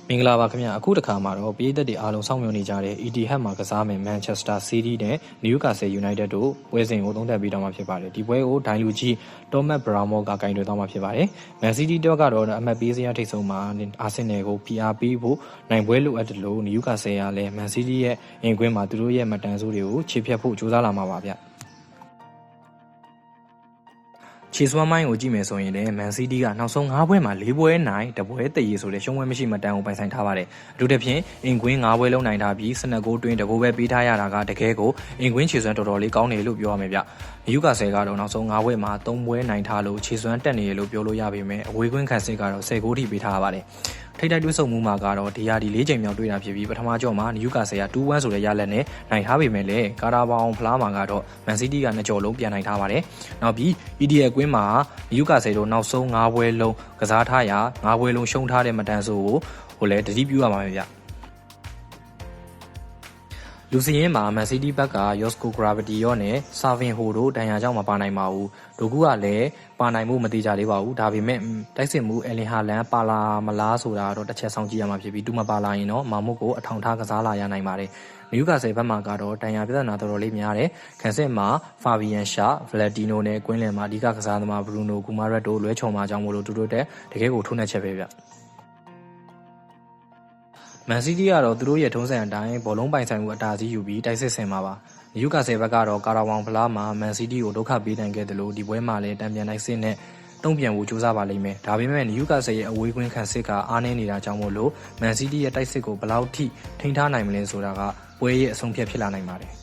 မင်္ဂလာပါခင်ဗျာအခုတစ်ခါမှာတော့ပြည်သက်တွေအားလုံးစောင့်မျှော်နေကြတဲ့ Etihad မှာကစားမယ် Manchester City နဲ့ Newcastle United တို့ပွဲစဉ်ကိုသုံးသပ်ပြီးတော့မှာဖြစ်ပါတယ်ဒီပွဲကိုဒိုင်လူကြီး Thomas Bramall ကကင်တွယ်သွားမှာဖြစ်ပါတယ် Man City တော့ကတော့အမှတ်ပေးစရာထိပ်ဆုံးမှာ Arsenal ကို PR ပေးဖို့နိုင်ပွဲလိုအပ်တယ်လို့ Newcastle ကလည်း Man City ရဲ့အင်ကွင်းမှာသူတို့ရဲ့မတန်ဆိုးတွေကိုခြေဖြတ်ဖို့ကြိုးစားလာမှာပါဗျခြေစွမ်းမိုင်းကိုကြည့်မယ်ဆိုရင်လည်း Man City ကနောက်ဆုံး9ပွဲမှာ4ပွဲနိုင်တပွဲတည်ရဆိုတဲ့ရှုံးပွဲမရှိမှတန်ကိုပိုင်ဆိုင်ထားပါတယ်အထူးသဖြင့်အင်ကွင်း9ပွဲလုံးနိုင်ထားပြီး12ဂိုးတွင်းတဂိုးပဲပေးထားရတာကတကယ်ကိုအင်ကွင်းခြေစွမ်းတော်တော်လေးကောင်းတယ်လို့ပြောရမယ်ဗျNewcastle ကတော့နောက်ဆုံး9ပွဲမှာ3ပွဲနိုင်ထားလို့ခြေစွမ်းတက်နေရလို့ပြောလို့ရပေမဲ့အဝေးကွင်းခံစစ်ကတော့10ဂိုးထိပေးထားရပါတယ်ထိပ်တိုက်တွဲဆုံမှုမှာကတော့ဒီရာဒီ4ချိန်မြောက်တွေ့တာဖြစ်ပြီးပထမကြော့မှာ Newcastle က2-1ဆိုတဲ့ရလဒ်နဲ့နိုင်ထားပေမဲ့လည်းကာတာဘောင်ဖလားမှာကတော့ Man City က2ကြော်လုံးပြန်နိုင်ထားပါတယ်နောက်ပြီး EDL ကွင်းမှာ Newcastle တို့နောက်ဆုံး9ပွဲလုံးကစားထားရာ9ပွဲလုံးရှုံးထားတဲ့မတန်ဆိုးကိုလည်းတတိပြုရမှာပဲဗျလူစီရင်မှာ Man City ဘက်က Josko Gravity ရောနဲ့ Savinho တို့ဒဏ်ရာကြောင့်မပါနိုင်ပါဘူးဒိုကူကလည်းပါနိုင်မှုမတိကျသေးပါဘူးဒါပေမဲ့တိုက်စစ်မှု Erling Haaland ပါလာမလားဆိုတာတော့တစ်ချက်ဆောင်ကြည့်ရမှာဖြစ်ပြီးသူမပါလာရင်တော့မာမုတ်ကိုအထောင်ထားကစားလာရနိုင်ပါတယ်Newcastle ဘက်မှာကတော့ဒဏ်ရာပြဿနာတော်တော်လေးများတယ်ခံစစ်မှာ Fabian Schär, Valentino နဲ့ကွင်းလယ်မှာအဓိကကစားသမား Bruno Guimaraes တို့လွဲချော်မှာကြောင့်မို့လို့သူတို့တကယ်ကိုထိုးနှက်ချက်ပဲဗျMan City ကတော့သူတို့ရဲ့ထုံးစံအတိုင်းဘောလုံးပိုင်ဆိုင်မှုအတားစီးယူပြီးတိုက်စစ်ဆင်မှာပါNewcastle ဘက်ကတော့ကာရာဝေါင်ဖလားမှာ Man City ကိုဒုက္ခပေးနိုင်ခဲ့တယ်လို့ဒီပွဲမှာလည်းတံပြန်တိုက်စစ်နဲ့တုံ့ပြန်ဖို့ကြိုးစားပါလိမ့်မယ်ဒါပေမဲ့ Newcastle ရဲ့အဝေးကွင်းခံစစ်ကအားနည်းနေတာကြောင့်မို့လို့ Man City ရဲ့တိုက်စစ်ကိုဘယ်လောက်ထိထိန်းထားနိုင်မလဲဆိုတာကပွဲရဲ့အဆုံးဖြတ်ဖြစ်လာနိုင်ပါတယ်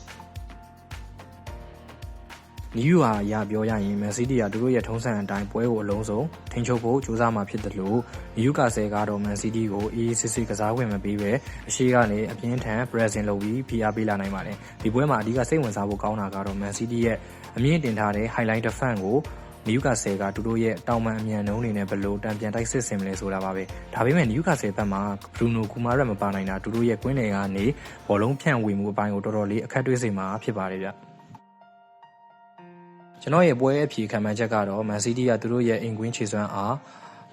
New ဟာအရာပြောရရင် Man City ကသူတို့ရဲ့ထုံးစံအတိုင်းပွဲကိုအလုံးစုံထိန်းချုပ်ဖို့ကြိုးစားမှာဖြစ်တယ်လို့ Newcastle ကတော့ Man City ကိုအေးစစ်စစ်ကစားခွင့်မပေးပဲအရှိကနေအပြင်းထန် pressing လုပ်ပြီး PR ပေးလာနိုင်ပါတယ်ဒီပွဲမှာအဓိကစိတ်ဝင်စားဖို့ကောင်းတာကတော့ Man City ရဲ့အမြင့်တင်ထားတဲ့ highlight defense ကိုNewcastle ကသူတို့ရဲ့တောင်ပံအမြန်နှုံးနေနဲ့ဘယ်လိုတံပြန်တိုက်စစ်ဆင်မလဲဆိုတာပါပဲဒါပေမဲ့ Newcastle ဘက်မှာ Bruno Guimaraes မပါနိုင်တာသူတို့ရဲ့ကွင်းလယ်ကနေဘောလုံးဖြန့်ဝေမှုအပိုင်းကိုတော်တော်လေးအခက်တွေ့စေမှာဖြစ်ပါတယ်ဗျကျွန်တော်ရဲ့ပွဲအဖြေခံမှန်းချက်ကတော့ Man City ကသူတို့ရဲ့အင်ကွင်းခြေစွမ်းအား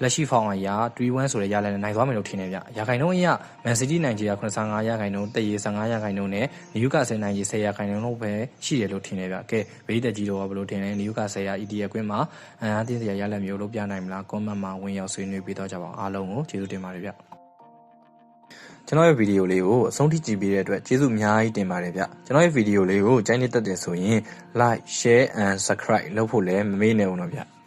လက်ရှိဖောင်အရာ3-1ဆိုတဲ့ရလဒ်နဲ့နိုင်သွားမယ်လို့ထင်တယ်ဗျရာခိုင်နှုန်းအရ Man City နိုင်ခြေ85ရာခိုင်နှုန်းတရေ15ရာခိုင်နှုန်းနဲ့ Newcastle နိုင်ခြေ10ရာခိုင်နှုန်းလောက်ပဲရှိတယ်လို့ထင်တယ်ဗျကဲဗိသက်ကြီးတော့ဘယ်လိုထင်လဲ Newcastle က EDL ကွင်းမှာအန်အားသင်းစရာရလဒ်မျိုးလို့ပြနိုင်မလား comment မှာဝင်ရောက်ဆွေးနွေးပေးတော့ကြပါအောင်အားလုံးကိုကျေးဇူးတင်ပါတယ်ဗျကျွန်တော်ရဲ့ဗီဒီယိုလေးကိုအဆုံးထိကြည့်ပေးတဲ့အတွက်ကျေးဇူးအများကြီးတင်ပါတယ်ဗျကျွန်တော်ရဲ့ဗီဒီယိုလေးကိုကြိုက်နေတတ်တယ်ဆိုရင် like share and subscribe လုပ်ဖို့လည်းမမေ့နဲ့ဦးတော့ဗျ